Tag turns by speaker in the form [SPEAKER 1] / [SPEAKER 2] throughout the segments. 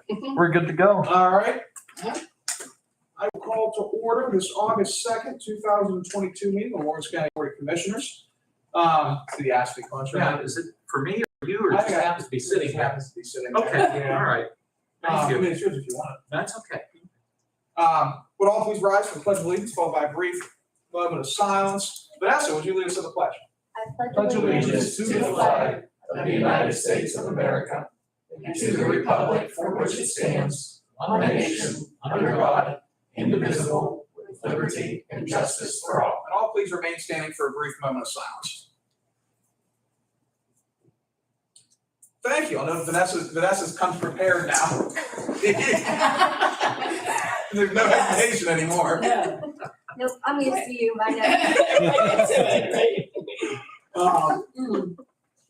[SPEAKER 1] We're good to go.
[SPEAKER 2] All right. I will call to order this August 2nd, 2022 meeting of the Lawrence County Board of Commissioners. To the ASPE contract.
[SPEAKER 3] Now, is it for me or you, or
[SPEAKER 2] I
[SPEAKER 3] just
[SPEAKER 2] think
[SPEAKER 3] happens to be sitting there?
[SPEAKER 2] happens to be sitting there.
[SPEAKER 3] Okay,
[SPEAKER 2] Yeah.
[SPEAKER 3] all right. Thank
[SPEAKER 2] I
[SPEAKER 3] you.
[SPEAKER 2] mean, it's yours if you want it.
[SPEAKER 3] That's okay.
[SPEAKER 2] Would all please rise for the Pledge of Allegiance, followed by a brief moment of silence. Vanessa, would you lead us in the pledge?
[SPEAKER 4] I pledge allegiance to the flag of the United States of America and to the republic for which it stands, one nation, under God, indivisible, with liberty and justice for all.
[SPEAKER 2] And all please remain standing for a brief moment of silence. Thank you. I know Vanessa's come prepared now. There's no hesitation anymore.
[SPEAKER 4] Nope, I'm used to you by now.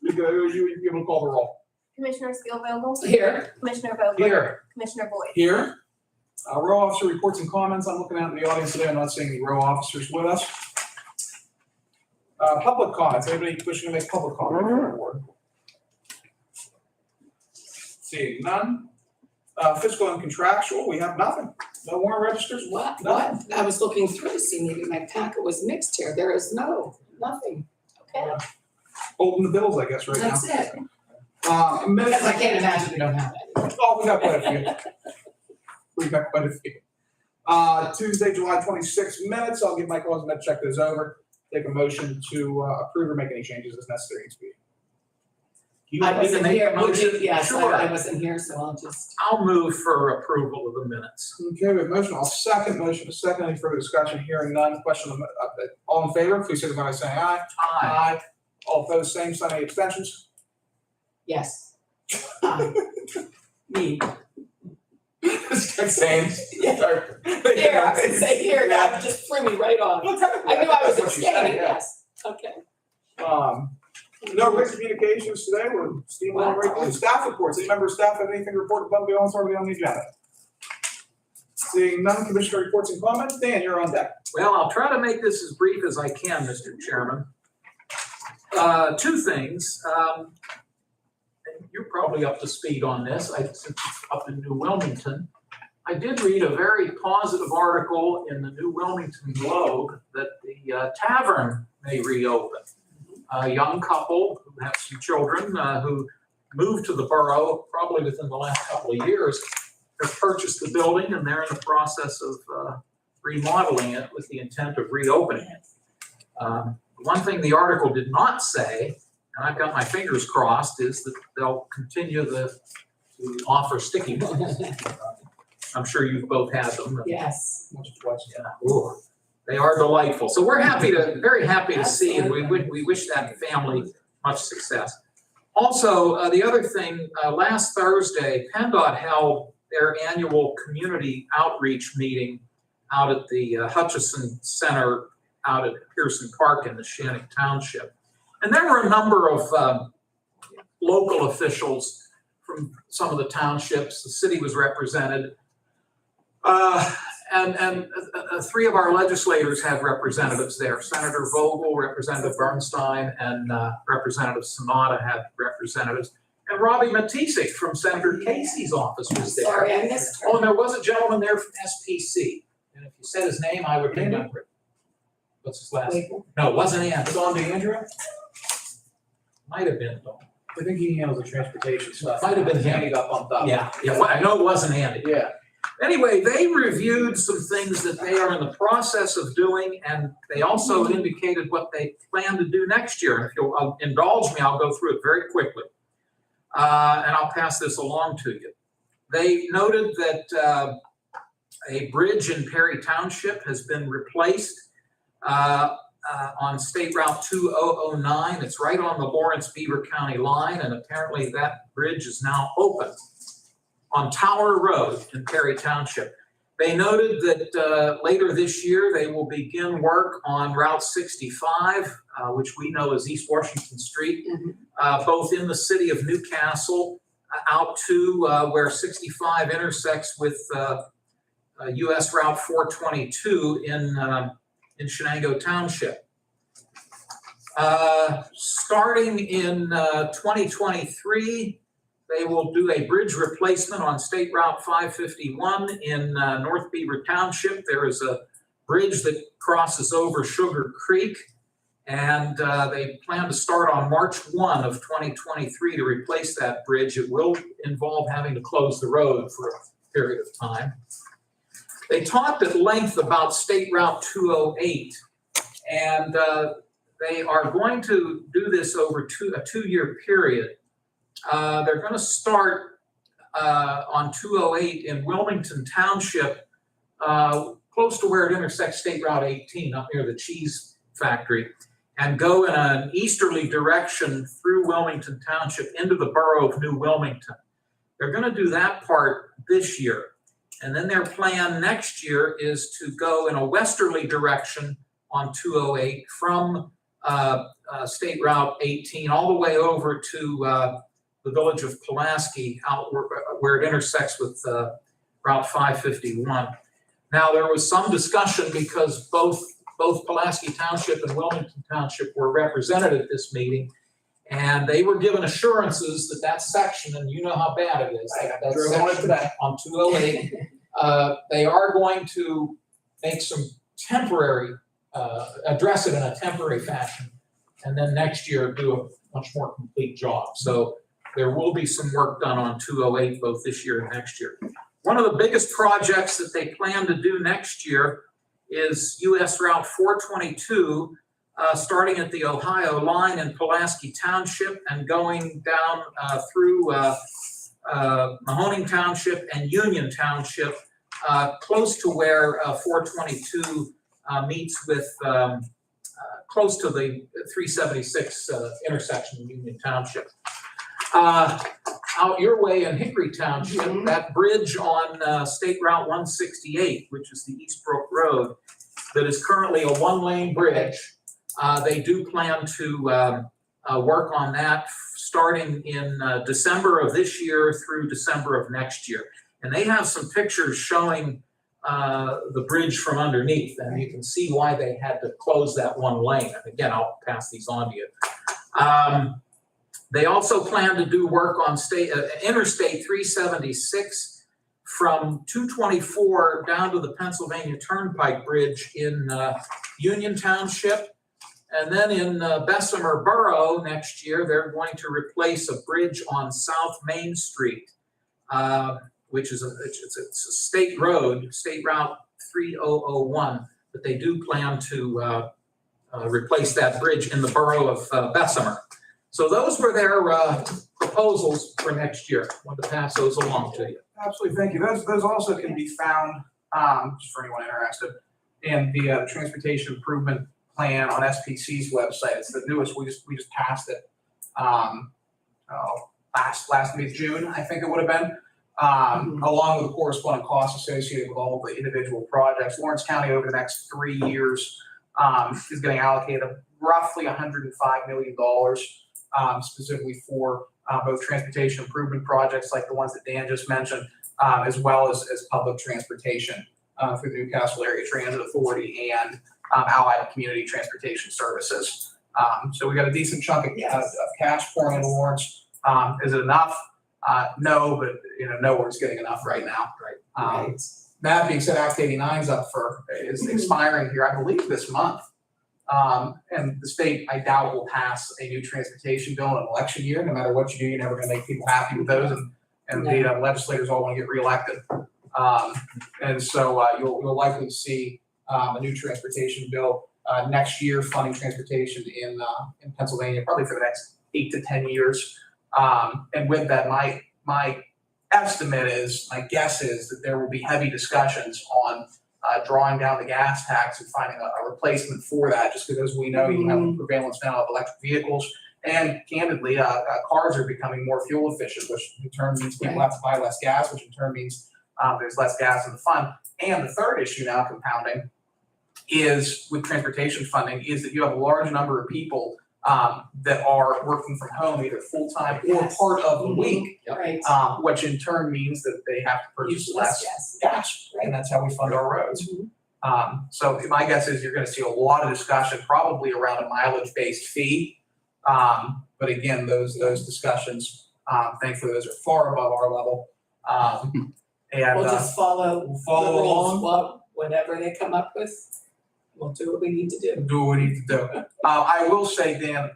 [SPEAKER 2] You able to call the roll?
[SPEAKER 4] Commissioner Spielvogel?
[SPEAKER 5] Here.
[SPEAKER 4] Commissioner Vogler?
[SPEAKER 3] Here.
[SPEAKER 4] Commissioner Boyd?
[SPEAKER 2] Here. Row officer reports and comments. I'm looking out in the audience today. I'm not seeing any row officers with us. Public comments. Anybody wishing to make public comment for the board? Seeing none. Fiscal and contractual, we have nothing. No warrant registers.
[SPEAKER 5] What?
[SPEAKER 2] Nothing.
[SPEAKER 5] I was looking through to see maybe my packet was mixed here. There is nothing. Okay,
[SPEAKER 2] Holding the bills, I guess, right now.
[SPEAKER 5] that's it.
[SPEAKER 2] Minutes.
[SPEAKER 5] Because I can't imagine we don't have any.
[SPEAKER 2] Oh, we got quite a few. We've got quite a few. Tuesday, July 26th minutes. I'll give Mike Osmond to check those over. Take a motion to approve or make any changes as necessary to be.
[SPEAKER 3] You
[SPEAKER 5] I
[SPEAKER 3] want me to
[SPEAKER 5] wasn't
[SPEAKER 3] make
[SPEAKER 5] here.
[SPEAKER 3] a motion?
[SPEAKER 5] Yes,
[SPEAKER 3] Sure.
[SPEAKER 5] I wasn't here, so I'll just.
[SPEAKER 3] I'll move for approval of the minutes.
[SPEAKER 2] Okay, we have motion. I'll second. Motion to second. Any further discussion? Hearing none. Question on all in favor, please signify by saying aye.
[SPEAKER 3] Aye.
[SPEAKER 2] All opposed, same sign. Any abstentions?
[SPEAKER 5] Yes. Me.
[SPEAKER 2] Same.
[SPEAKER 5] Yeah. Here, I would say here, that just threw me right off. I knew I was abstaining, yes. Okay.
[SPEAKER 2] No written communications today. We're steaming right through. Staff reports. Any member of staff have anything to report above the authority on the agenda? Seeing none, commissioner reports and comments. Dan, you're on deck.
[SPEAKER 3] Well, I'll try to make this as brief as I can, Mr. Chairman. Two things. And you're probably up to speed on this. Since it's up in New Wilmington. I did read a very positive article in the New Wilmington Globe that the tavern may reopen. A young couple who have some children who moved to the borough probably within the last couple of years have purchased the building, and they're in the process of remodeling it with the intent of reopening it. One thing the article did not say, and I've got my fingers crossed, is that they'll continue to offer sticky buns. I'm sure you've both had them.
[SPEAKER 5] Yes.
[SPEAKER 2] Once or twice.
[SPEAKER 3] Yeah. Ooh, they are delightful. So we're very happy to see, and we wish that family much success. Also, the other thing, last Thursday, PennDOT held their annual community outreach meeting out at the Hutchison Center out at Pearson Park in the Shannick Township. And there were a number of local officials from some of the townships. The city was represented. And three of our legislators had representatives there. Senator Vogel, Representative Bernstein, and Representative Sonata had representatives. And Robbie Matisik from Senator Casey's office was there.
[SPEAKER 5] Sorry, I missed her.
[SPEAKER 3] Oh, and there was a gentleman there from SPC. And if you said his name, I would remember it. What's his last name? No, it wasn't Andy.
[SPEAKER 2] Don DeAndrea?
[SPEAKER 3] Might have been Don.
[SPEAKER 2] I think he handles the transportation stuff.
[SPEAKER 3] Might have been him.
[SPEAKER 2] Andy got bumped up.
[SPEAKER 3] Yeah, well, I know it wasn't Andy.
[SPEAKER 2] Yeah.
[SPEAKER 3] Anyway, they reviewed some things that they are in the process of doing, and they also indicated what they plan to do next year. And if you'll indulge me, I'll go through it very quickly. And I'll pass this along to you. They noted that a bridge in Perry Township has been replaced on State Route 2009. It's right on the Lawrence-Beaver County line, and apparently that bridge is now open on Tower Road in Perry Township. They noted that later this year, they will begin work on Route 65, which we know as East Washington Street, both in the city of Newcastle out to where 65 intersects with US Route 422 in Shenango Township. Starting in 2023, They will do a bridge replacement on State Route 551 in North Beaver Township. There is a bridge that crosses over Sugar Creek, and they plan to start on March 1 of 2023 to replace that bridge. It will involve having to close the road for a period of time. They talked at length about State Route 208, and they are going to do this over a two-year period. They're going to start on 208 in Wilmington Township, close to where it intersects State Route 18, up near the cheese factory, and go in an easterly direction through Wilmington Township into the borough of New Wilmington. They're going to do that part this year. And then their plan next year is to go in a westerly direction on 208 from State Route 18 all the way over to the village of Pulaski, out where it intersects with Route 551. Now, there was some discussion because both Pulaski Township and Wilmington Township were represented at this meeting, and they were given assurances that that section, and you know how bad it is, that section on 208, they are going to make some temporary, address it in a temporary fashion, and then next year do a much more complete job. So there will be some work done on 208 both this year and next year. One of the biggest projects that they plan to do next year is US Route 422, starting at the Ohio line in Pulaski Township and going down through Mahoning Township and Union Township, close to where 422 meets with, close to the 376 intersection in Union Township. Out your way in Hickory Township, that bridge on State Route 168, which is the Eastbrook Road, that is currently a one-lane bridge. They do plan to work on that starting in December of this year through December of next year. And they have some pictures showing the bridge from underneath, and you can see why they had to close that one lane. And again, I'll pass these on to you. They also plan to do work on Interstate 376 from 224 down to the Pennsylvania Turnpike Bridge in Union Township. And then in Bessemer Borough next year, they're going to replace a bridge on South Main Street, which is it's a state road, State Route 3001, but they do plan to replace that bridge in the borough of Bessemer. So those were their proposals for next year. I want to pass those along to you.
[SPEAKER 2] Absolutely, thank you. Those also can be found, just for anyone interested, in the Transportation Improvement Plan on SPC's website. It's the newest. We just passed it last June, I think it would have been, along with the corresponding costs associated with all the individual projects. Lawrence County over the next 3 years is getting allocated roughly $105 million. Specifically for both transportation improvement projects like the ones that Dan just mentioned, as well as public transportation through the Newcastle Area Transit Authority and Allied Community Transportation Services. So we got a decent chunk of cash pouring into Lawrence. Is it enough? No, but nowhere's getting enough right now.
[SPEAKER 5] Right.
[SPEAKER 2] That being said, Act 89 is expiring here, I believe, this month. And the state, I doubt, will pass a new transportation bill in an election year. No matter what you do, you're never going to make people happy with those, and the legislators all want to get reelected. And so you'll likely see a new transportation bill next year, funding transportation in Pennsylvania, probably for the next 8 to 10 years. And with that, my guess is that there will be heavy discussions on drawing down the gas tax and finding a replacement for that, just because, as we know, you have a prevalence now of electric vehicles, and candidly, cars are becoming more fuel efficient, which in turn means people have to buy less gas, which in turn means there's less gas in the fund. And the third issue now compounding is with transportation funding is that you have a large number of people that are working from home either full-time or part of the week,
[SPEAKER 5] Right.
[SPEAKER 2] Which in turn means that they have to purchase less gas, and that's how we fund our roads. So my guess is you're going to see a lot of discussion probably around a mileage-based fee. But again, those discussions Thankfully, those are far above our level. And
[SPEAKER 5] We'll just follow
[SPEAKER 2] we'll
[SPEAKER 5] the
[SPEAKER 2] follow
[SPEAKER 5] rules,
[SPEAKER 2] along.
[SPEAKER 5] whatever they come up with, we'll do what we need to do.
[SPEAKER 2] Do what we need to do. I will say, Dan,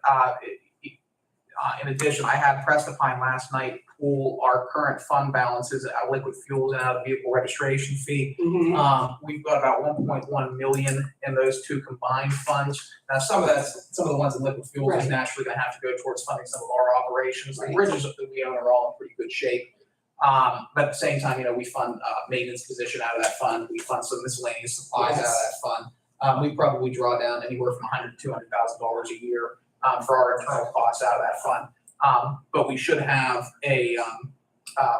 [SPEAKER 2] in addition, I had Prestipine last night pull our current fund balances out of liquid fuels and out of vehicle registration fee. We've got about 1.1 million in those two combined funds. Now, some of the ones in liquid fuels is
[SPEAKER 5] Right.
[SPEAKER 2] naturally gonna have to go towards funding some of our operations. The
[SPEAKER 5] Right.
[SPEAKER 2] bridges that we own are all in pretty good shape. But at the same time, we fund maintenance position out of that fund. We fund some miscellaneous supplies out of that fund. We probably draw down anywhere from $100,000 to $200,000 a year for our internal costs out of that fund. But we should have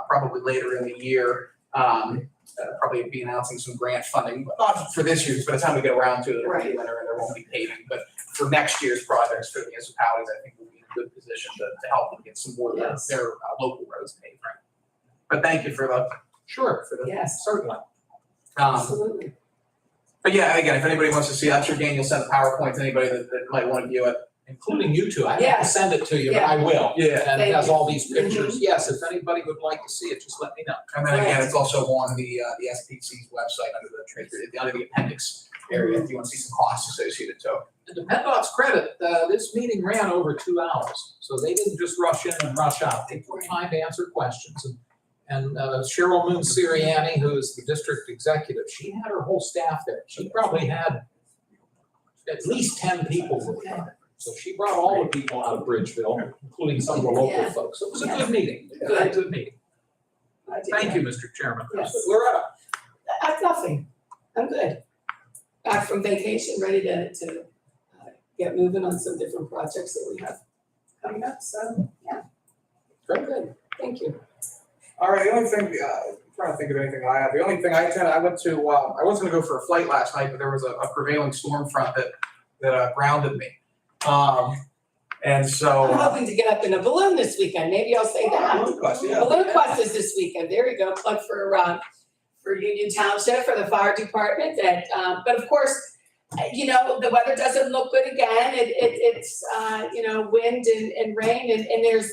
[SPEAKER 2] probably later in the year, probably be announcing some grant funding, but not for this year, but by the time we get around to it,
[SPEAKER 5] Right.
[SPEAKER 2] there won't be paving. But for next year's projects for the municipalities, I think we'll be in a good position to help them get some more of
[SPEAKER 5] Yes.
[SPEAKER 2] their local roads paved. Right. But thank you for the,
[SPEAKER 5] Yes,
[SPEAKER 2] certainly.
[SPEAKER 5] absolutely.
[SPEAKER 2] But yeah, again, if anybody wants to see, I'm sure Daniel sent a PowerPoint to anybody that might want to view it.
[SPEAKER 3] Including you two. I have to
[SPEAKER 5] Yes.
[SPEAKER 3] send it to you, but I will.
[SPEAKER 2] Yeah.
[SPEAKER 3] And it has all these
[SPEAKER 5] Thank you.
[SPEAKER 3] pictures. Yes, if anybody would like to see it, just let me know.
[SPEAKER 2] And then again, it's also on the SPC's website under the appendix area, if you want to see some costs associated too.
[SPEAKER 3] And to PennDOT's credit, this meeting ran over 2 hours, so they didn't just rush in and rush out. They took time to answer questions. And Cheryl Moon Sirianni, who is the district executive, she had her whole staff there. She probably had at least 10 people there. So she brought all the people out of Bridgeville, including some of the local
[SPEAKER 5] Yeah.
[SPEAKER 3] folks. So it was a good meeting.
[SPEAKER 5] Good.
[SPEAKER 3] Good meeting.
[SPEAKER 5] I did
[SPEAKER 3] Thank
[SPEAKER 5] that.
[SPEAKER 3] you, Mr. Chairman.
[SPEAKER 5] Yes.
[SPEAKER 3] Loretta.
[SPEAKER 5] That's nothing. I'm good. Back from vacation, ready to get moving on some different projects that we have coming up, so, yeah. Very good, thank you.
[SPEAKER 2] All right, the only thing, I'm trying to think of anything I have. The only thing I went to, I was gonna go for a flight last night, but there was a prevailing storm front that grounded me. And so.
[SPEAKER 5] I'm hoping to get up in a balloon this weekend, maybe I'll say that.
[SPEAKER 2] Balloon Quest, yeah.
[SPEAKER 5] Balloon Quest is this weekend, there you go, plug for Union Township, for the fire department, that, but of course, the weather doesn't look good again, it's, wind and rain, and there's,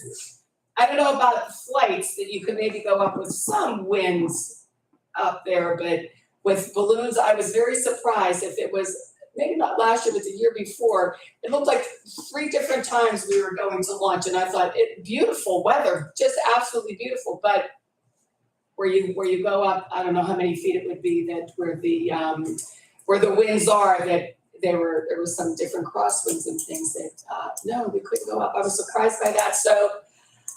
[SPEAKER 5] I don't know about flights, that you could maybe go up with some winds up there, but with balloons, I was very surprised if it was, maybe not last year, but the year before, it looked like 3 different times we were going to launch, and I thought, beautiful weather, just absolutely beautiful, but where you go up, I don't know how many feet it would be, that where the winds are, that there was some different crosswinds and things that, no, we couldn't go up. I was surprised by that, so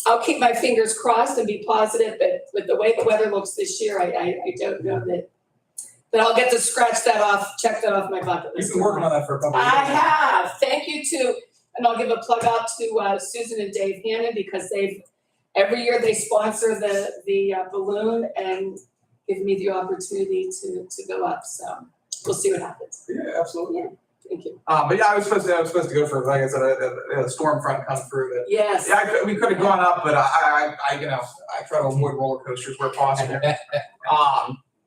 [SPEAKER 5] I'll keep my fingers crossed and be positive, but with the way the weather looks this year, I don't know that I'll get to scratch that off, check that off my bucket list.
[SPEAKER 2] You've been working on that for a couple of years.
[SPEAKER 5] I have, thank you and I'll give a plug out to Susan and Dave Hannon, because every year they sponsor the balloon and give me the opportunity to go up, so we'll see what happens.
[SPEAKER 2] Yeah, absolutely.
[SPEAKER 5] Yeah, thank you.
[SPEAKER 2] But yeah, I was supposed to go for, like I said, a storm front come through that.
[SPEAKER 5] Yes.
[SPEAKER 2] Yeah, we could have gone up, but I try to avoid roller coasters where possible.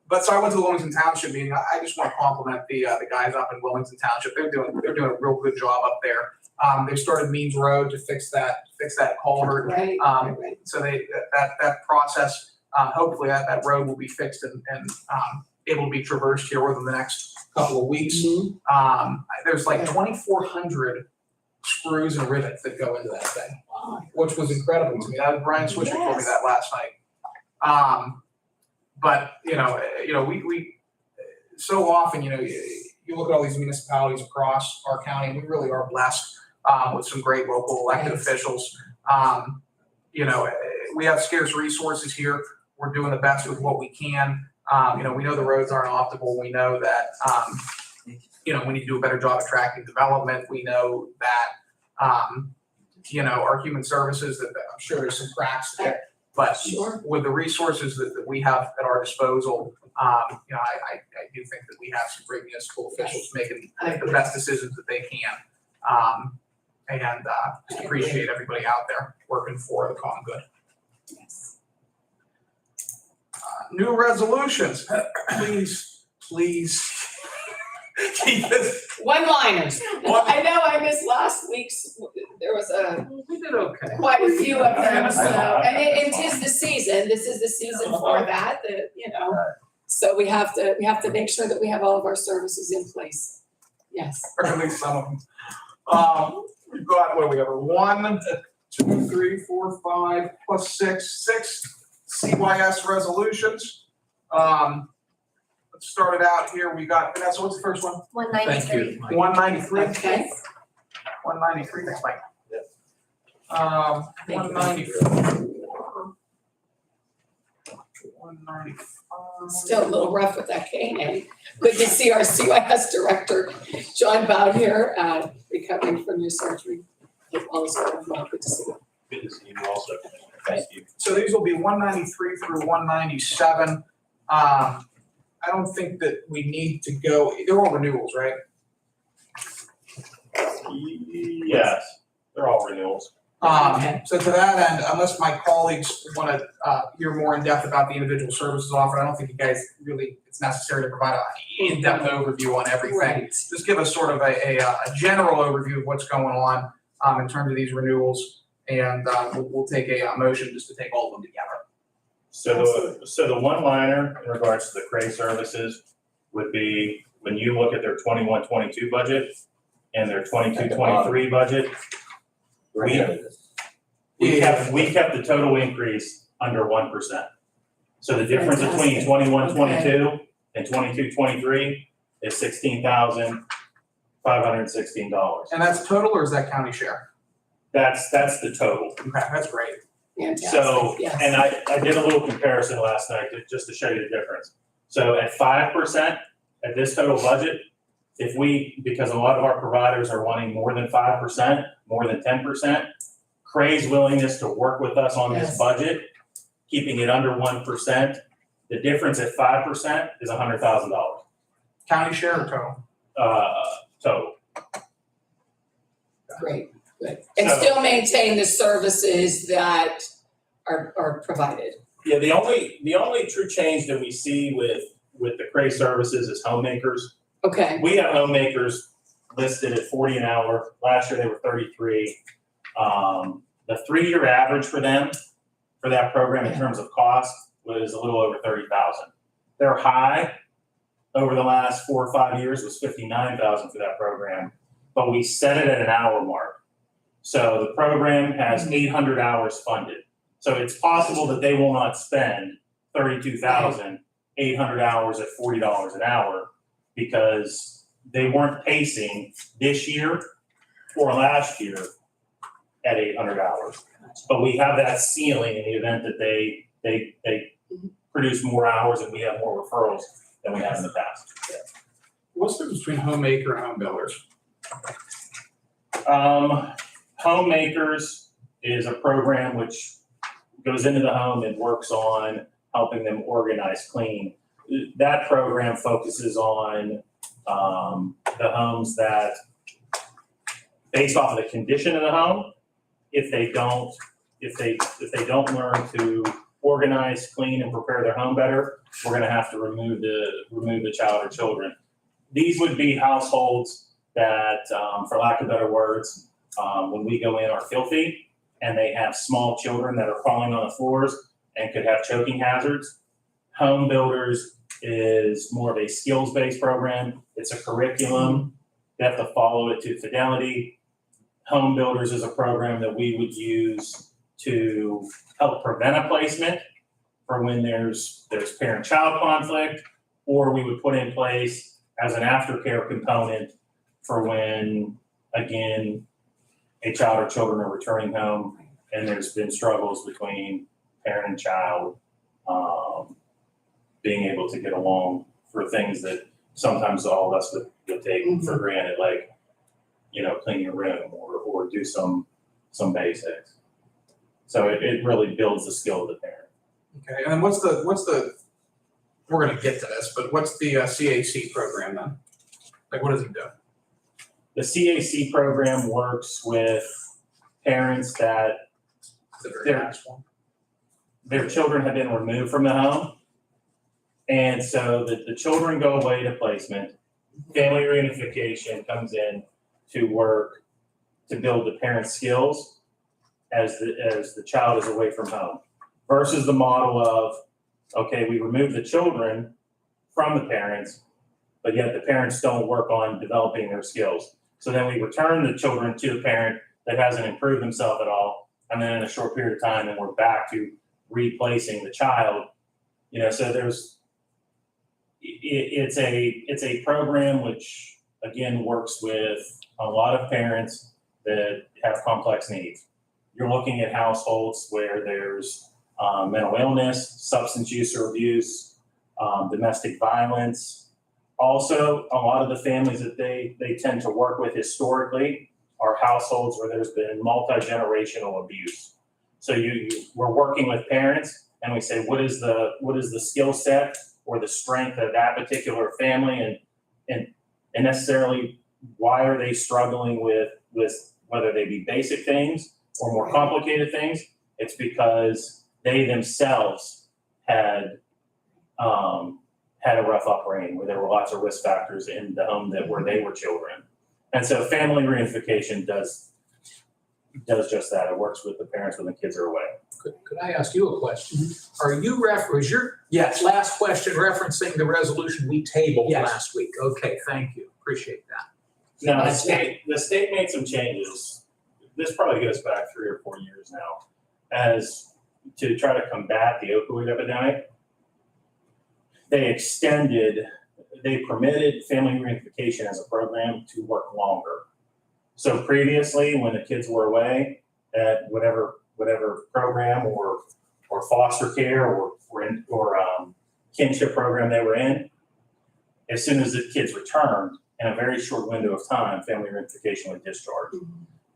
[SPEAKER 2] But so I went to the Wilmington Township meeting. I just want to compliment the guys up in Wilmington Township. They're doing a real good job up there. They started Means Road to fix that culvert.
[SPEAKER 5] Right, right.
[SPEAKER 2] So that process, hopefully that road will be fixed and able to be traversed here within the next couple of weeks. There's like 2,400 screws and rivets that go into that thing, which was incredible to me. Brian Swisher told me that last night. But we so often, you look at all these municipalities across our county, and we really are blessed with some great local elected officials. We have scarce resources here. We're doing the best with what we can. We know the roads aren't optimal. We know that we need to do a better job attracting development. We know that our human services, that I'm sure there's some cracks there. But with the resources that we have at our disposal, I do think that we have some great municipal officials making the best decisions that they can. And just appreciate everybody out there working for the common good.
[SPEAKER 5] Yes.
[SPEAKER 2] New resolutions, please Keep this.
[SPEAKER 5] One-liners.
[SPEAKER 2] One-
[SPEAKER 5] I know I missed last week's, there was
[SPEAKER 3] We did okay.
[SPEAKER 5] quite a few of them,
[SPEAKER 2] I
[SPEAKER 5] so,
[SPEAKER 2] know.
[SPEAKER 5] and it is the season, this is the season for that, you know. So we have to make sure that we have all of our services in place. Yes.
[SPEAKER 2] Or at least some of them. We've got, what do we have, 1, 2, 3, 4, 5, plus 6 CYS resolutions. Let's start it out here, we got, Vanessa, what's the first one?
[SPEAKER 3] Thank you, Mike.
[SPEAKER 2] 193?
[SPEAKER 5] Okay.
[SPEAKER 2] 193, thanks, Mike.
[SPEAKER 5] Thank you.
[SPEAKER 2] 194. 195.
[SPEAKER 5] Still a little rough with that cane, eh? Good to see our CYS director, John Boud here, recovering from your surgery. Hope all is well, good to see you.
[SPEAKER 4] Good to see you also. Thank you.
[SPEAKER 2] So these will be 193 through 197. I don't think that we need to go, they're all renewals, right?
[SPEAKER 4] Yes, they're all renewals.
[SPEAKER 2] So to that end, unless my colleagues want to hear more in depth about the individual services offered, I don't think you guys really, it's necessary to provide an in-depth overview on everything.
[SPEAKER 5] Right.
[SPEAKER 2] Just give us sort of a general overview of what's going on in terms of these renewals, and we'll take a motion just to take all of them together.
[SPEAKER 4] So the one-liner in regards to the CRA services would be, when you look at their 21-22 budget and their 22-23 budget, we kept the total increase under 1%. So the difference between
[SPEAKER 5] Fantastic.
[SPEAKER 4] 21-22 and 22-23 is $16,516.
[SPEAKER 2] And that's total, or is that county share?
[SPEAKER 4] That's the total.
[SPEAKER 2] Okay, that's great.
[SPEAKER 5] Fantastic,
[SPEAKER 4] So,
[SPEAKER 5] yes.
[SPEAKER 4] and I did a little comparison last night just to show you the difference. So at 5%, at this total budget, because a lot of our providers are wanting more than 5%, more than 10%, CRA's willingness to work with us on this
[SPEAKER 5] Yes.
[SPEAKER 4] budget, keeping it under 1%, the difference at 5% is $100,000,
[SPEAKER 2] County share or total?
[SPEAKER 4] total.
[SPEAKER 5] Great, good. And
[SPEAKER 4] So-
[SPEAKER 5] still maintain the services that are provided.
[SPEAKER 4] Yeah, the only true change that we see with the CRA services is homemakers.
[SPEAKER 5] Okay,
[SPEAKER 4] We have homemakers listed at 40 an hour. Last year they were 33. The 3-year average for them, for that program in terms of cost, was a little over 30,000. Their high over the last 4 or 5 years was 59,000 for that program, but we set it at an hour mark. So the program has 800 hours funded. So it's possible that they will not spend 32,800 hours at $40 an hour, because they weren't pacing this year or last year at 800 hours. But we have that ceiling in the event that they produce more hours and we have more referrals than we have in the past.
[SPEAKER 2] What's the difference between homemaker and home builders?
[SPEAKER 4] Homemakers is a program which goes into the home and works on helping them organize, clean. That program focuses on the homes that, based off of the condition of the home, if they don't learn to organize, clean, and prepare their home better, we're gonna have to remove the child or children. These would be households that, for lack of better words, when we go in, are filthy, and they have small children that are falling on the floors and could have choking hazards. Home Builders is more of a skills-based program. It's a curriculum. They have to follow it to fidelity. Home Builders is a program that we would use to help prevent a placement for when there's parent-child conflict, or we would put in place as an aftercare component for when, again, a child or children are returning home and there's been struggles between parent and child, being able to get along for things that sometimes all of us would take for granted, like, clean your room or do some basics. So it really builds the skill of the parent.
[SPEAKER 2] Okay, and then what's the, we're gonna get to this, but what's the CAC program then? Like, what does it do?
[SPEAKER 4] The CAC program works with parents that
[SPEAKER 2] It's a very nice one.
[SPEAKER 4] their children have been removed from the home. And so the children go away to placement. family reunification comes in to work to build the parent's skills as the child is away from home, versus the model of, okay, we remove the children from the parents, but yet the parents don't work on developing their skills. So then we return the children to the parent that hasn't improved themselves at all, and then in a short period of time, then we're back to replacing the child. You know, so it's a program which again works with a lot of parents that have complex needs. You're looking at households where there's mental illness, substance use or abuse, domestic violence. Also, a lot of the families that they tend to work with historically are households where there's been multi-generational abuse. So we're working with parents and we say, what is the skill set or the strength of that particular family, and necessarily why are they struggling with whether they be basic things or more complicated things. It's because they themselves had a rough upbringing where there were lots of risk factors in the home where they were children. And so family reunification does just that. It works with the parents when the kids are away.
[SPEAKER 3] Could I ask you a question? Are you was your last question referencing the resolution we tabled
[SPEAKER 5] Yes.
[SPEAKER 3] last week? Okay, thank you. Appreciate that.
[SPEAKER 4] Now, the state made some changes. This probably goes back 3 or 4 years now, as to try to combat the opioid epidemic. They permitted family reunification as a program to work longer. So previously, when the kids were away at whatever program or foster care or kinship program they were in, as soon as the kids returned, in a very short window of time, family reunification would discharge.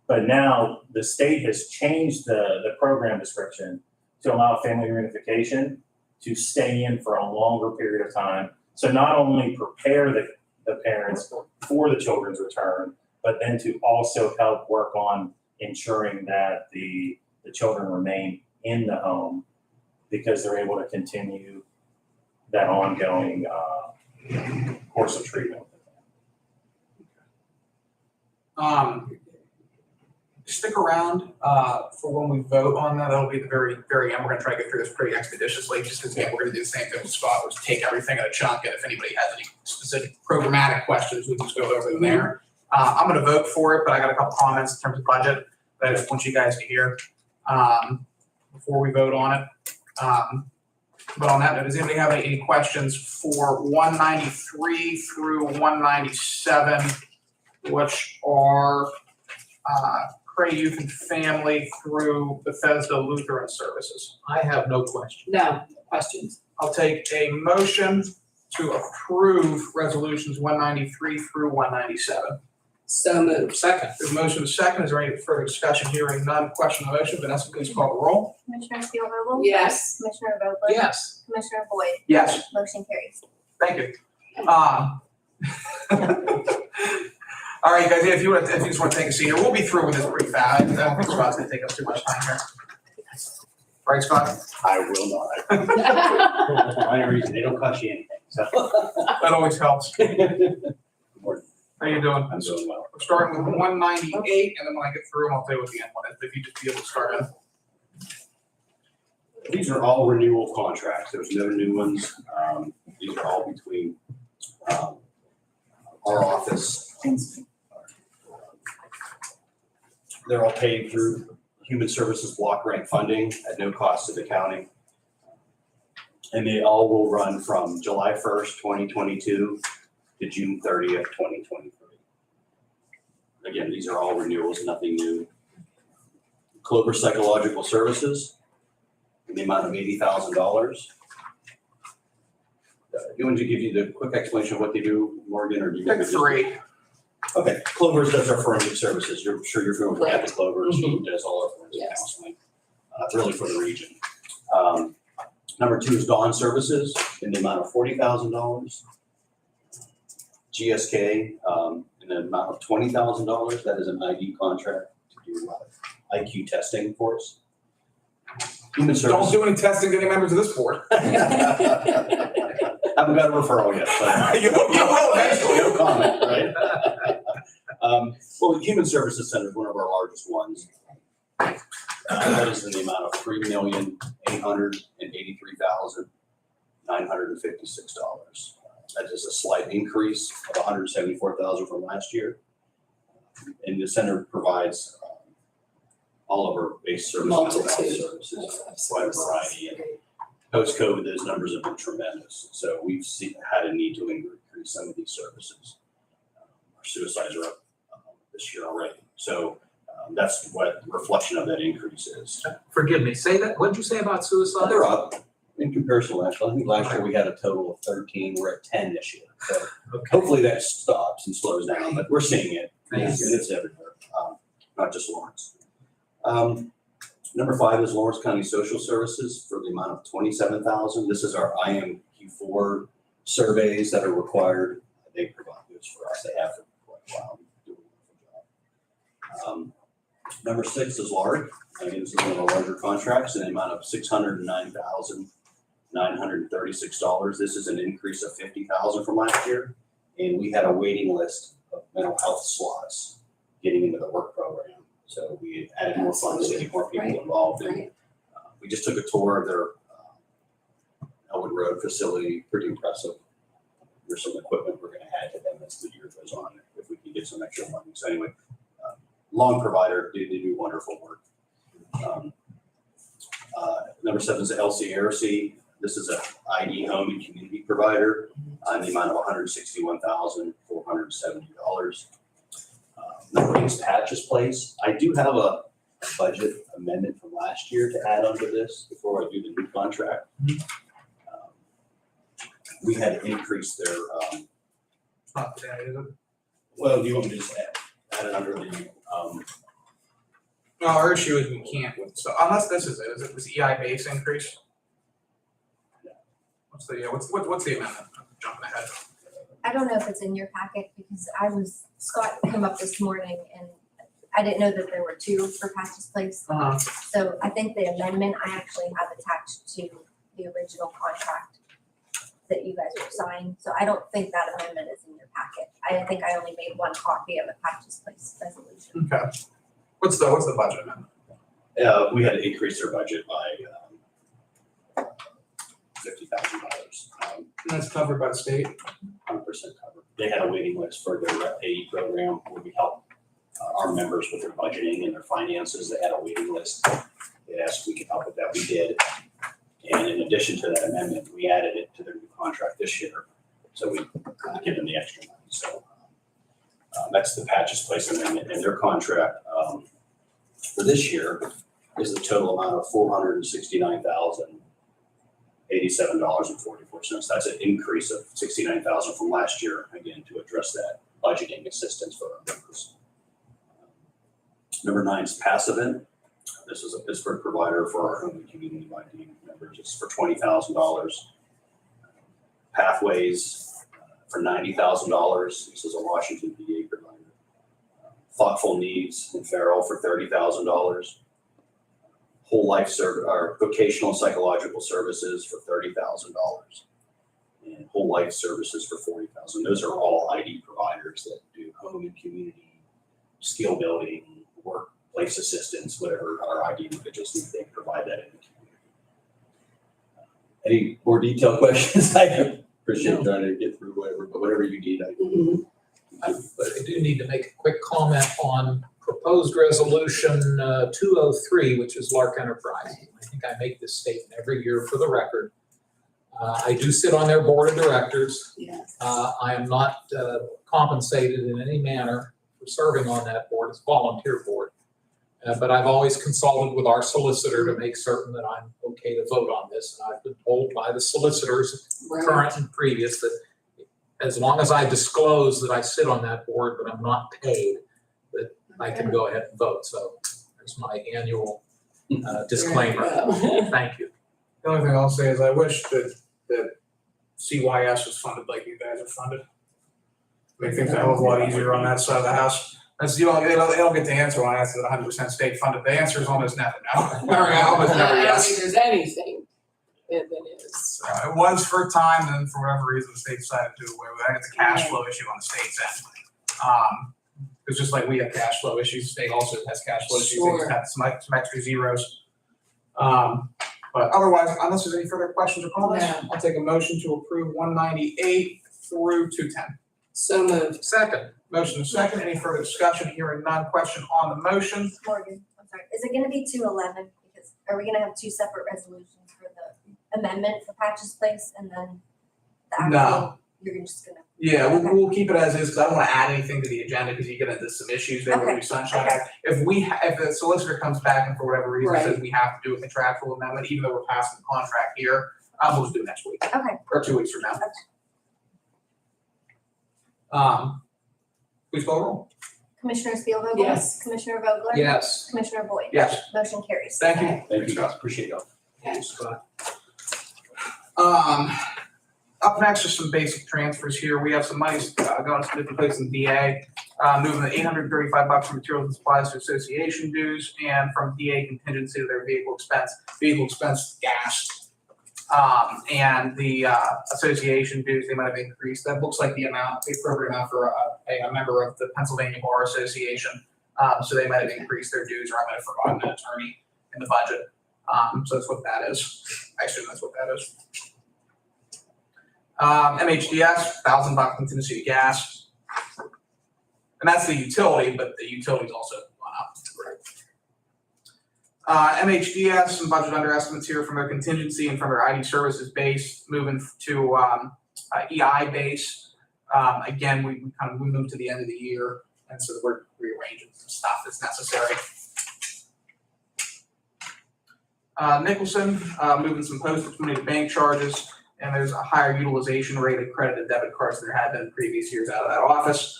[SPEAKER 4] But now the state has changed the program description to allow family reunification to stay in for a longer period of time. So not only prepare the parents for the children's return, but then to also help work on ensuring that the children remain in the home because they're able to continue that ongoing course of treatment.
[SPEAKER 2] Stick around for when we vote on that. That'll be the very, very end. We're gonna try to get through this pretty expeditiously, just because we're gonna do the same thing with Scott, was take everything in a chunk, and if anybody has any specific programmatic questions, we can just go over them there. I'm gonna vote for it, but I got a couple comments in terms of budget that I just want you guys to hear before we vote on it. But on that note, does anybody have any questions for 193 through 197, which are Cray Youth and Family through Bethesda Lutheran Services?
[SPEAKER 3] I have no question.
[SPEAKER 5] No questions.
[SPEAKER 2] I'll take a motion to approve resolutions 193 through 197.
[SPEAKER 5] So moved.
[SPEAKER 3] Second.
[SPEAKER 2] There's a motion is second. Is there any further discussion? Hearing none. Question on the motion. Vanessa, please call the roll.
[SPEAKER 1] Commissioner Steelvogel?
[SPEAKER 5] Yes.
[SPEAKER 1] Commissioner Vogler?
[SPEAKER 3] Yes.
[SPEAKER 1] Commissioner Boyd?
[SPEAKER 2] Yes.
[SPEAKER 1] Motion carries.
[SPEAKER 2] Thank you. All right, guys, if you just want to take a seat here, we'll be through with this pretty fast. I don't think Scott's gonna take up too much time here. Right, Scott?
[SPEAKER 6] I will not. For any reason, they don't cost you anything, so.
[SPEAKER 2] That always helps. How you doing?
[SPEAKER 6] I'm doing well.
[SPEAKER 2] We're starting with 198, and then when I get through them, I'll tell you what the end one is, but if you just be able to start in.
[SPEAKER 6] These are all renewal contracts. There's no new ones. These are all between our office. They're all paid through Human Services block grant funding at no cost to the county. And they all will run from July 1st, 2022 to June 30th, 2023. Again, these are all renewals, nothing new. Clover Psychological Services, in the amount of $80,000. You want to give you the quick explanation of what they do, Morgan, or do you?
[SPEAKER 2] Pick three.
[SPEAKER 6] Okay, Clover's does our forensic services. You're sure you're familiar with Cac Program. She does all our forensic
[SPEAKER 5] Yes.
[SPEAKER 6] counseling, really for the region. Number 2 is Dawn Services in the amount of $40,000. GSK in the amount of $20,000. That is an ID contract to do IQ testing for us. Human
[SPEAKER 2] Don't
[SPEAKER 6] Services.
[SPEAKER 2] do any testing to any members of this board.
[SPEAKER 6] Haven't got a referral yet, but.
[SPEAKER 2] You will eventually.
[SPEAKER 6] No comment, right? Well, the Human Services Center is one of our largest ones. That is in the amount of $3,883,956. That is a slight increase of $174,000 from last year. And the center provides all of our base service, mental health services, quite a variety. And post-COVID, those numbers have been tremendous. So we've had a need to increase some of these services. Our suicides are up this year already. So that's what the reflection of that increase is.
[SPEAKER 3] Forgive me, say that, what'd you say about suicide?
[SPEAKER 6] They're up in comparison to last year. I think last year we had a total of 13. We're at 10 this year. So
[SPEAKER 3] Okay.
[SPEAKER 6] hopefully that stops and slows down, but we're seeing it. And
[SPEAKER 3] Thank you.
[SPEAKER 6] it's everywhere, not just Lawrence. Number 5 is Lawrence County Social Services for the amount of $27,000. This is our IMQ4 surveys that are required. They provide those for us. They have for quite a while. They do a wonderful job. Number 6 is LARD. Again, this is one of our larger contracts in the amount of $609,936. This is an increase of $50,000 from last year. And we had a waiting list of mental health slots getting into the work program. So we added more funds to get more people involved. And we just took a tour of their Elwood Road facility, pretty impressive. There's some equipment we're going to add to them as the year goes on, if we can get some extra money. So anyway, long provider, they do wonderful work. Number 7 is the LCRC. This is an ID home and community provider in the amount of $161,470. Number 8 is Patches Place. I do have a budget amendment from last year to add onto this before I do the new contract. We had to increase their,
[SPEAKER 2] It's not today, is it?
[SPEAKER 6] well, do you want me to just add it under the,
[SPEAKER 2] No, our issue is we can't with, so unless this is this EI base increase? What's the amendment? I'm jumping ahead.
[SPEAKER 1] I don't know if it's in your packet because Scott came up this morning and I didn't know that there were 2 for Patches Place. So I think the amendment I actually have attached to the original contract that you guys were signing. So I don't think that amendment is in your packet. I think I only made 1 copy of the Patches Place resolution.
[SPEAKER 2] Okay. What's the budget amendment?
[SPEAKER 6] we had to increase their budget by $50,000.
[SPEAKER 2] And that's covered by the state?
[SPEAKER 6] 100% covered. They had a waiting list for their payee program where we help our members with their budgeting and their finances. They had a waiting list. They asked if we could help with that. We did. And in addition to that amendment, we added it to their new contract this year. So we give them the extra money. So that's the Patches Place amendment. And their contract for this year is the total amount of $469,087.44. That's an increase of $69,000 from last year, again, to address that budgeting assistance for our members. Number 9 is Passivant. This is a Pittsburgh provider for our home and community ID members. It's for $20,000. Pathways for $90,000. This is a Washington, PA provider. Thoughtful Needs in Farrell for $30,000. Whole Life or Vocational Psychological Services for $30,000. And Whole Life Services for $40,000. Those are all ID providers that do home and community, skill building, workplace assistance, whatever our ID individuals need, they provide that in the community. Any more detailed questions? I appreciate trying to get through whatever, but whatever you need, I can.
[SPEAKER 3] But I do need to make a quick comment on proposed resolution 203, which is Lark Enterprise. I think I make this statement every year for the record. I do sit on their board of directors.
[SPEAKER 5] Yes.
[SPEAKER 3] I am not compensated in any manner for serving on that board. It's a volunteer board. But I've always consulted with our solicitor to make certain that I'm okay to vote on this. And I've been told by the solicitors, current and previous, that as long as I disclose that I sit on that board, but I'm not paid, that I can go ahead and vote. So there's my annual disclaimer. Thank you.
[SPEAKER 2] The only thing I'll say is I wish that CYS was funded like you guys are funded. Make things a hell of a lot easier on that side of the house. As you know, they don't get the answer when I ask that 100% state funded. The answer is almost never no. Or almost never
[SPEAKER 5] I don't
[SPEAKER 2] yes.
[SPEAKER 5] think there's anything than is.
[SPEAKER 2] It was for a time, and then for whatever reason, the state decided to do away with it. I think it's a cash flow issue on the state's end. It's just like we have cash flow issues, the state also has cash flow issues, they just have some extra zeros. But otherwise, unless there's any further questions or comments,
[SPEAKER 5] No.
[SPEAKER 2] I'll take a motion to approve 198 through 210.
[SPEAKER 5] So moved.
[SPEAKER 3] Second.
[SPEAKER 2] Motion is second, any further discussion, hearing none, question on the motion?
[SPEAKER 1] Morgan, I'm sorry, is it gonna be 211? Because are we gonna have two separate resolutions for the amendment for Patches Place and then the
[SPEAKER 2] No.
[SPEAKER 1] actual, you're just gonna?
[SPEAKER 2] Yeah, we'll keep it as is, because I don't want to add anything to the agenda, because you get into some issues there with
[SPEAKER 1] Okay,
[SPEAKER 2] your sunshine
[SPEAKER 1] okay.
[SPEAKER 2] act. If the solicitor comes back and for whatever reason
[SPEAKER 5] Right.
[SPEAKER 2] says we have to do a contractual amendment, even though we're passing the contract here, we'll just do it next week,
[SPEAKER 1] Okay,
[SPEAKER 2] or 2 weeks from now. Please call the roll.
[SPEAKER 1] Commissioner Spielvogel?
[SPEAKER 5] Yes.
[SPEAKER 1] Commissioner Vogler?
[SPEAKER 3] Yes.
[SPEAKER 1] Commissioner Boyd?
[SPEAKER 2] Yes,
[SPEAKER 1] Motion carries.
[SPEAKER 2] thank you.
[SPEAKER 6] Thank you guys, appreciate y'all.
[SPEAKER 2] Up next are some basic transfers here. We have some monies going to some different places in DA. Moving the $835 from materials and supplies to association dues, and from DA contingency to their vehicle expense gas. And the association dues, they might have increased. That looks like the amount, the appropriate amount for a member of the Pennsylvania Bar Association. So they might have increased their dues, or I might have forgotten an attorney in the budget. So that's what that is. I assume that's what that is. MHDS, $1,000 contingency to gas. And that's the utility, but the utility's also gone up. MHDS, some budget underestimates here from their contingency and from their ID services base, moving to EI base. Again, we moved to the end of the year, and so we're rearranging some stuff that's necessary. Nicholson, moving some postage money to bank charges, and there's a higher utilization rate of credit and debit cards than there had been in previous years out of that office.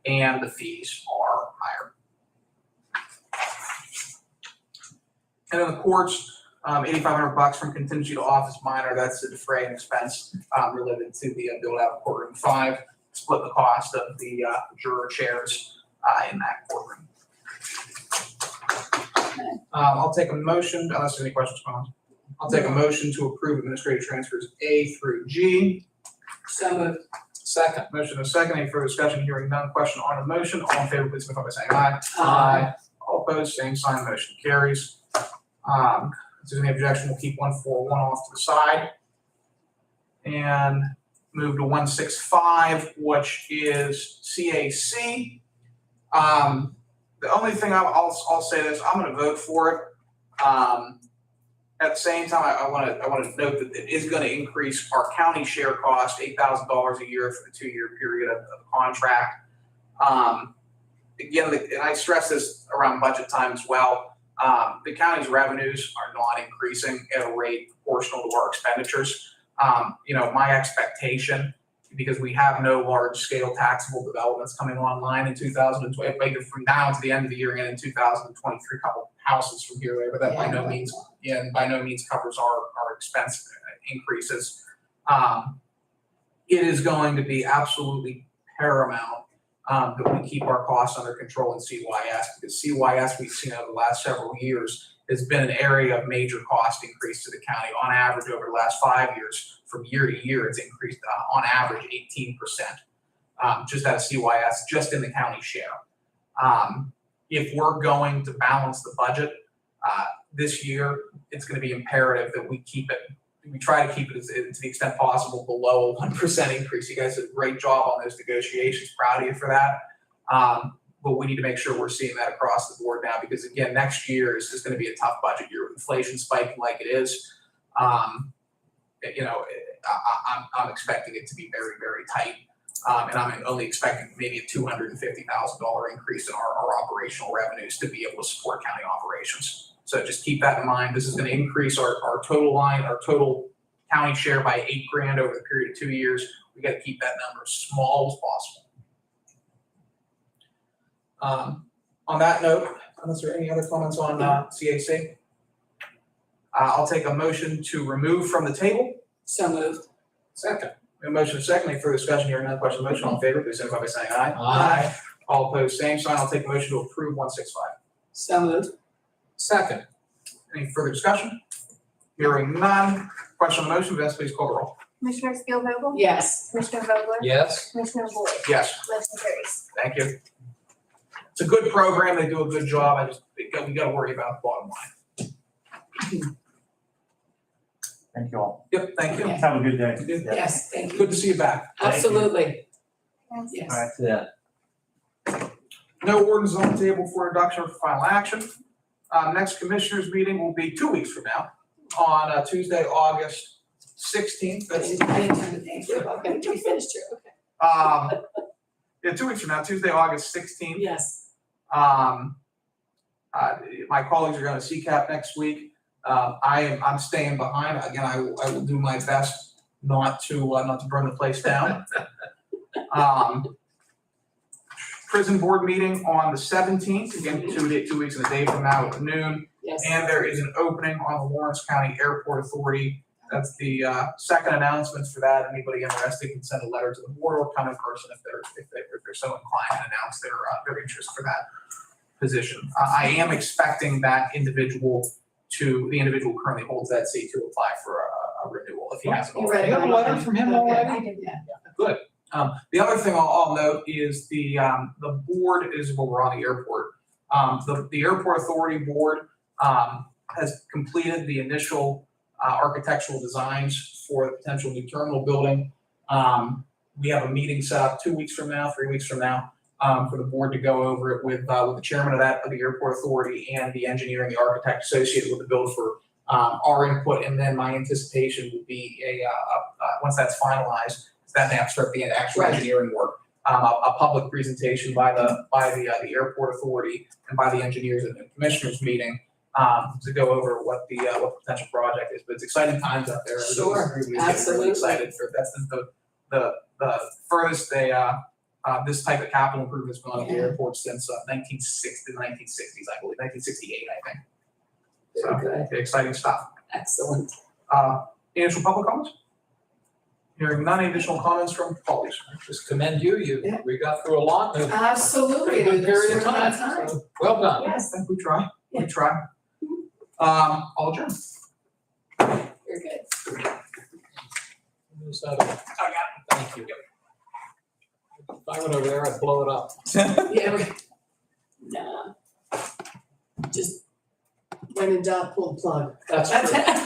[SPEAKER 2] And the fees are higher. And then the courts, $8,500 from contingency to office minor, that's the defray and expense related to the build out of courtroom 5, split the cost of the juror chairs in that courtroom. I'll take a motion, unless there's any questions, comments. I'll take a motion to approve administrative transfers A through G.
[SPEAKER 5] So moved.
[SPEAKER 3] Second.
[SPEAKER 2] Motion is second, any further discussion, hearing none, question on the motion, all in favor, please signify by saying aye.
[SPEAKER 5] Aye.
[SPEAKER 2] All opposed, same sign, motion carries. If there's any objection, we'll keep 141 off to the side. And move to 165, which is CAC. The only thing I'll say this, I'm gonna vote for it. At the same time, I want to note that it is going to increase our county share cost, $8,000 a year for the 2-year period of the contract. Again, and I stress this around budget time as well. The county's revenues are not increasing at a rate proportional to our expenditures. My expectation, because we have no large-scale taxable developments coming online in 2020, like from now to the end of the year and in 2023, a couple houses from here or there, but that by no means covers our expense increases. It is going to be absolutely paramount that we keep our costs under control in CYS, because CYS, we've seen over the last several years, has been an area of major cost increase to the county. On average, over the last 5 years, from year to year, it's increased on average 18%, just out of CYS, just in the county share. If we're going to balance the budget this year, it's going to be imperative that we try to keep it to the extent possible below a 1% increase. You guys did a great job on those negotiations. Proud of you for that. But we need to make sure we're seeing that across the board now, because again, next year is just going to be a tough budget year with inflation spiking like it is. I'm expecting it to be very, very tight. And I'm only expecting maybe a $250,000 increase in our operational revenues to be able to support county operations. So just keep that in mind. This is going to increase our total county share by $8,000 over the period of 2 years. We got to keep that number as small as possible. On that note, unless there are any other comments on CAC, I'll take a motion to remove from the table.
[SPEAKER 5] So moved.
[SPEAKER 3] Second.
[SPEAKER 2] A motion is second. Any further discussion here? None question on the motion. All in favor, please signify by saying aye.
[SPEAKER 3] Aye.
[SPEAKER 2] All opposed, same sign. I'll take a motion to approve 165.
[SPEAKER 5] So moved.
[SPEAKER 3] Second.
[SPEAKER 2] Any further discussion? Hearing none. Question on the motion, Vanessa, please call the roll.
[SPEAKER 1] Commissioner Spielvogel?
[SPEAKER 5] Yes.
[SPEAKER 1] Commissioner Vogler?
[SPEAKER 3] Yes?
[SPEAKER 1] Commissioner Boyd?
[SPEAKER 2] Yes.
[SPEAKER 1] Motion carries.
[SPEAKER 2] Thank you. It's a good program, they do a good job, we gotta worry about the bottom line.
[SPEAKER 4] Thank you all.
[SPEAKER 2] Yep, thank you.
[SPEAKER 4] Have a good day.
[SPEAKER 5] Yes, thank you.
[SPEAKER 2] Good to see you back.
[SPEAKER 5] Absolutely.
[SPEAKER 1] Yes.
[SPEAKER 5] Yes.
[SPEAKER 4] All right, yeah.
[SPEAKER 2] No ordinance on the table for introduction or final action. Next commissioners meeting will be 2 weeks from now, on Tuesday, August 16th.
[SPEAKER 5] I
[SPEAKER 2] That's,
[SPEAKER 5] didn't turn the thing through. Okay, we finished here, okay.
[SPEAKER 2] yeah, 2 weeks from now, Tuesday, August 16th.
[SPEAKER 5] Yes.
[SPEAKER 2] My colleagues are going to CCAP next week. I'm staying behind. Again, I will do my best not to burn the place down. Prison board meeting on the 17th, again, 2 weeks and a day from now at noon.
[SPEAKER 5] Yes.
[SPEAKER 2] And there is an opening on the Lawrence County Airport Authority. That's the second announcement for that. Anybody interested can send a letter to the board or come in person if they're so inclined and announce their interest for that position. I am expecting the individual who currently holds that seat to apply for a renewal if he hasn't
[SPEAKER 5] You
[SPEAKER 2] already.
[SPEAKER 5] read
[SPEAKER 3] You have a letter from him already?
[SPEAKER 1] I did.
[SPEAKER 2] Good. The other thing I'll note is the board is when we're on the airport. The Airport Authority Board has completed the initial architectural designs for the potential new terminal building. We have a meeting set up 2 weeks from now, 3 weeks from now, for the board to go over it with the chairman of the Airport Authority and the engineer and the architect associated with the build for our input. And then my anticipation would be once that's finalized, then they have to start the actual
[SPEAKER 5] Right.
[SPEAKER 2] engineering work. A public presentation by the Airport Authority and by the engineers at the commissioners meeting to go over what the potential project is. But it's exciting times out there.
[SPEAKER 5] Sure,
[SPEAKER 2] Everybody's getting really
[SPEAKER 5] absolutely.
[SPEAKER 2] excited for that's the furthest this type of capital improvement has gone at the
[SPEAKER 5] Yeah.
[SPEAKER 2] airport since 1960s, I believe, 1968, I think.
[SPEAKER 5] Very
[SPEAKER 2] So exciting stuff.
[SPEAKER 5] Excellent.
[SPEAKER 2] Any additional public comments? Hearing none, any additional comments from colleagues?
[SPEAKER 3] Just commend you,
[SPEAKER 5] Yeah.
[SPEAKER 3] we got through a lot in a
[SPEAKER 5] Absolutely.
[SPEAKER 3] pretty good period of
[SPEAKER 5] Short amount
[SPEAKER 3] time, so well done.
[SPEAKER 5] Yes.
[SPEAKER 2] I think we try. We
[SPEAKER 5] Yeah.
[SPEAKER 2] try. All adjourned.
[SPEAKER 5] Very good.
[SPEAKER 3] Is that a- Thank you. If I went over there, I'd blow it up.
[SPEAKER 5] Yeah, nah. Just when in doubt, pull the plug.
[SPEAKER 3] That's true.